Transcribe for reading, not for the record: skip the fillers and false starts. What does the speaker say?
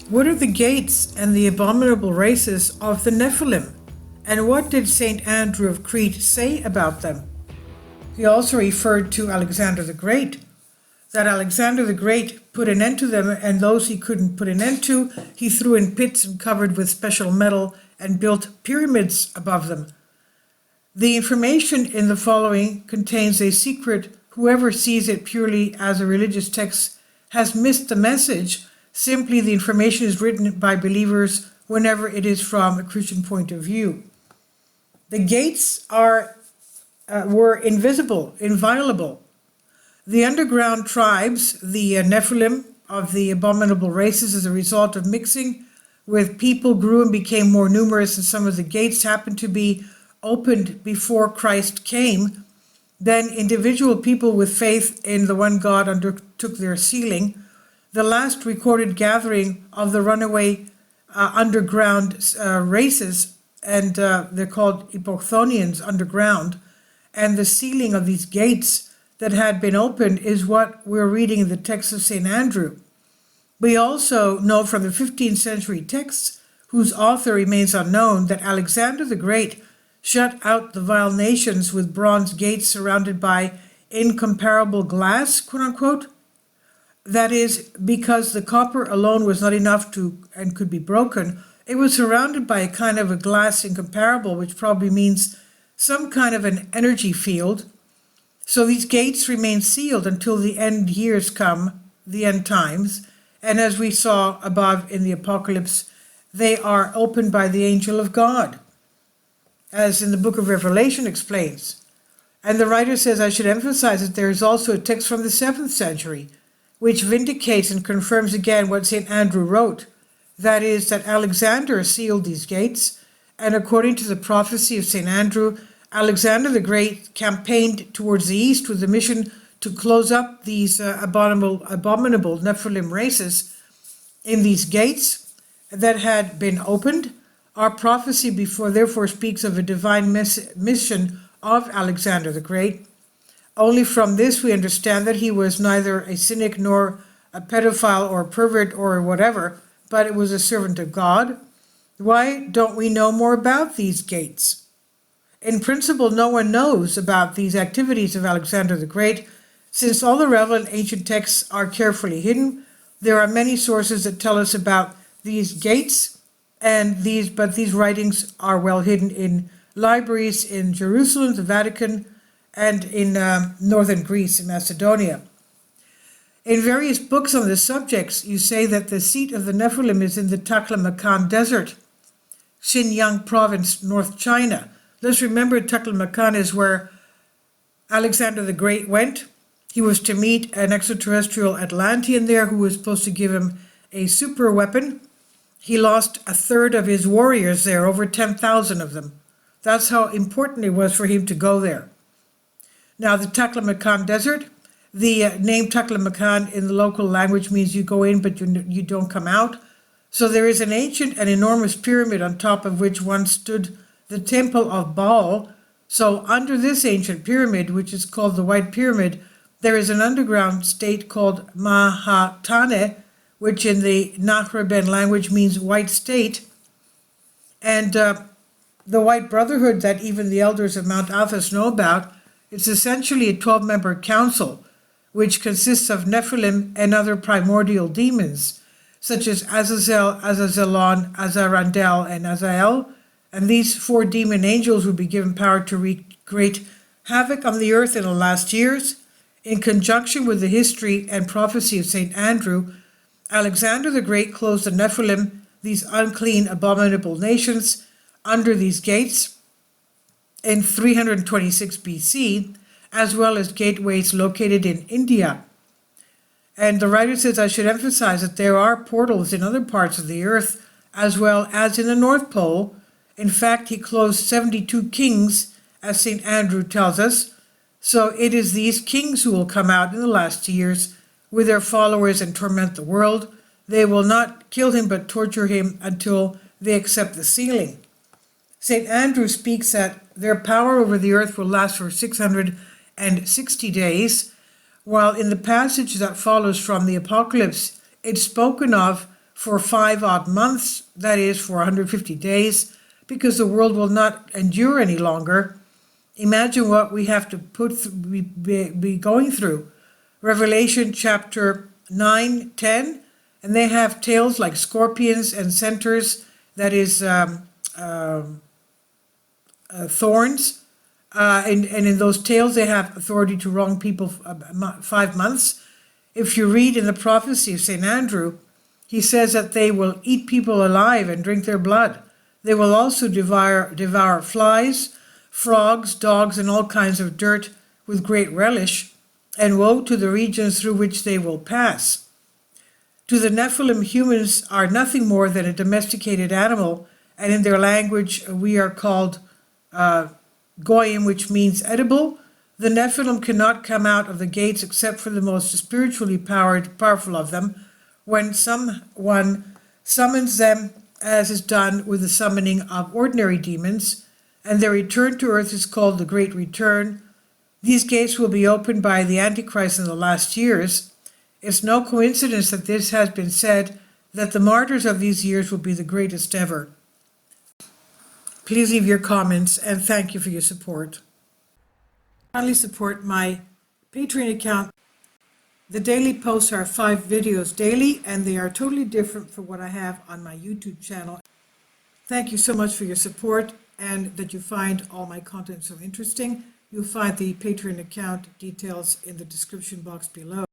What are the gates and the abominable races of the Nephilim? And what did St. Andrew of Crete say about them? He also referred to Alexander the Great, that Alexander the Great put an end to them, and those he couldn't put an end to, he threw in pits and covered with special metal and built pyramids above them. The information in the following contains a secret. Whoever sees it purely as a religious text has missed the message. Simply, the information is written by believers whenever it is from a Christian point of view. The gates were invisible, inviolable. The underground tribes, the Nephilim of the abominable races, as a result of mixing with people, grew and became more numerous, and some of the gates happened to be opened before Christ came. Then individual people with faith in the one God undertook their sealing. The last recorded gathering of the runaway underground races, and they're called Hypochthonians underground, and the sealing of these gates that had been opened is what we're reading in the text of St. Andrew. We also know from the 15th century texts, whose author remains unknown, that Alexander the Great shut out the vile nations with bronze gates surrounded by incomparable glass, quote unquote. That is, because the copper alone was not enough to and could be broken, it was surrounded by a kind of a glass incomparable, which probably means some kind of an energy field. So these gates remain sealed until the end years come, the end times, and as we saw above in the Apocalypse, they are opened by the angel of God, as in the book of Revelation explains. And the writer says, I should emphasize that there is also a text from the 7th century, which vindicates and confirms again what St. Andrew wrote. That is, that Alexander sealed these gates, and according to the prophecy of St. Andrew, Alexander the Great campaigned towards the east with the mission to close up these abominable Nephilim races in these gates that had been opened. Our prophecy therefore speaks of a divine mission of Alexander the Great. Only from this we understand that he was neither a cynic nor a pedophile or a pervert or whatever, but it was a servant of God. Why don't we know more about these gates? In principle, no one knows about these activities of Alexander the Great. Since all the relevant ancient texts are carefully hidden, there are many sources that tell us about these gates, but these writings are well hidden in libraries in Jerusalem, the Vatican, and in northern Greece and Macedonia. In various books on the subjects, you say that the seat of the Nephilim is in the Taklamakan desert, Xinjiang province, North China. Let's remember taklamakan is where Alexander the Great went. He was to meet an extraterrestrial Atlantean there who was supposed to give him a super weapon. He lost a third of his warriors there, over 10,000 of them. That's how important it was for him to go there. Now, the Taklamakan Desert, the name Taklamakan in the local language means you go in but you don't come out. So there is an ancient and enormous pyramid on top of which once stood the temple of Baal. So under this ancient pyramid, which is called the White Pyramid, there is an underground state called Mahatane, which in the Nahraben language means white state. And the White Brotherhood that even the elders of Mount Athos know about, it's essentially a 12-member council, which consists of Nephilim and other primordial demons, such as Azazel, Azazelon, Azarandel, and Azael. And these 4 demon angels would be given power to wreak great havoc on the earth in the last years. In conjunction with the history and prophecy of St. Andrew, Alexander the Great closed the Nephilim, these unclean, abominable nations, under these gates in 326 BC, as well as gateways located in India. And the writer says, I should emphasize that there are portals in other parts of the earth, as well as in the North Pole. In fact, he closed 72 kings, as St. Andrew tells us. So it is these kings who will come out in the last years with their followers and torment the world. They will not kill him, but torture him until they accept the sealing. St. Andrew speaks that their power over the earth will last for 660 days, while in the passage that follows from the Apocalypse, it's spoken of for 5 odd months, that is, for 150 days, because the world will not endure any longer. Imagine what we have to be going through. Revelation chapter 9, 10, and they have tails like scorpions and centers, that is, thorns. And in those tails, they have authority to wrong people 5 months. If you read in the prophecy of St. Andrew, he says that they will eat people alive and drink their blood. They will also devour flies, frogs, dogs, and all kinds of dirt with great relish, and woe to the regions through which they will pass. To the Nephilim, humans are nothing more than a domesticated animal, and in their language we are called goyim, which means edible. The Nephilim cannot come out of the gates except for the most spiritually powerful of them, when someone summons them, as is done with the summoning of ordinary demons, and their return to earth is called the Great Return. These gates will be opened by the Antichrist in the last years. It's no coincidence that this has been said, that the martyrs of these years will be the greatest ever. Please leave your comments, and thank you for your support. Kindly support my Patreon account. The daily posts are 5 videos daily, and they are totally different from what I have on my YouTube channel. Thank you so much for your support, and that you find all my content so interesting. You'll find the Patreon account details in the description box below.